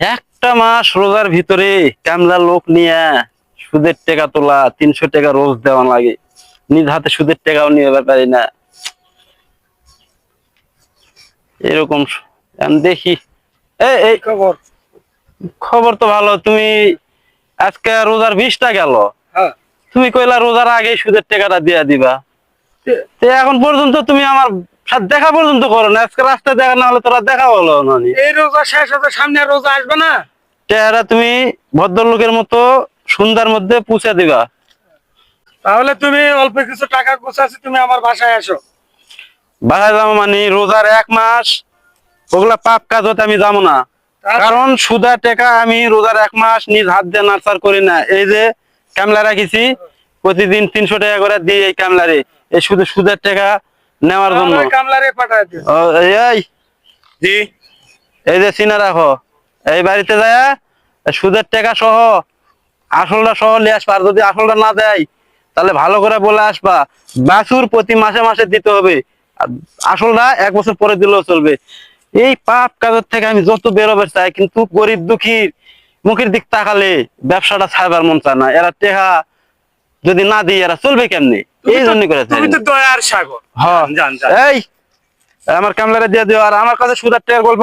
একটা মাস রোজার ভিতরে কামলা লোক নিয়ে সুদের টাকা তোলা, 300 টাকা রোজ দেওয়া লাগে, নিজ হাতে সুদের টাকাও নিয়ে পারি না। এরকম আমি দেখি। এই খবর? খবর তো ভালো। তুমি আজকে রোজার 20টা গেল, হ্যাঁ, তুমি কইলা রোজার আগে সুদের টাকাটা দিয়ে দিবা। তো এখন পর্যন্ত তুমি আমার সাথে দেখা পর্যন্ত করো না। আজকে রাস্তায় দেখা না হলে তোরা দেখা হলো না। এই রোজা শেষ হতে সামনে আর রোজা আসবে না। টাকাটা তুমি ভদ্রলোকের মতো সন্ধ্যার মধ্যে পৌঁছে দিবা। তাহলে তুমি অল্প কিছু টাকা গোছাচ্ছি, তুমি আমার বাসায় আসো। বাসায় যাবো মানে রোজার 1 মাস ওগুলা পাপ কাজ হতে আমি যাবো না। কারণ সুদের টাকা আমি রোজার 1 মাস নিজ হাত দিয়ে নার্সার করি না। এই যে কামলা রাখিছি, প্রতিদিন 300 টাকা করে দিই এই কামলারে, এই শুধু সুদের টাকা নেওয়ার জন্য। কামলারে পাঠায় দিও। এই জি, এই যে চিনা রাখো, এই বাড়িতে যায় সুদের টাকা সহ আসলটা সহ নিয়ে আসবা। আর যদি আসলটা না দেয় তাহলে ভালো করে বলে আসবা, বাছুর প্রতি মাসে মাসে দিতে হবে, আর আসলটা 1 বছর পরে দিলেও চলবে। এই পাপ কাজের থেকে আমি যত বেরোবে চাই, কিন্তু গরিব দুঃখীর মুখের দিক তাকালে ব্যবসাটা ছাড়বার মন চায় না। এরা টেকা যদি না দিই এরা চলবে কেমনি? এই জন্য করে তুমি তো দয়ার সাগর। হ্যাঁ, জান জান। এই আমার কামলারে দিয়ে দিও। আর আমার কাছে সুদের টাকার গল্প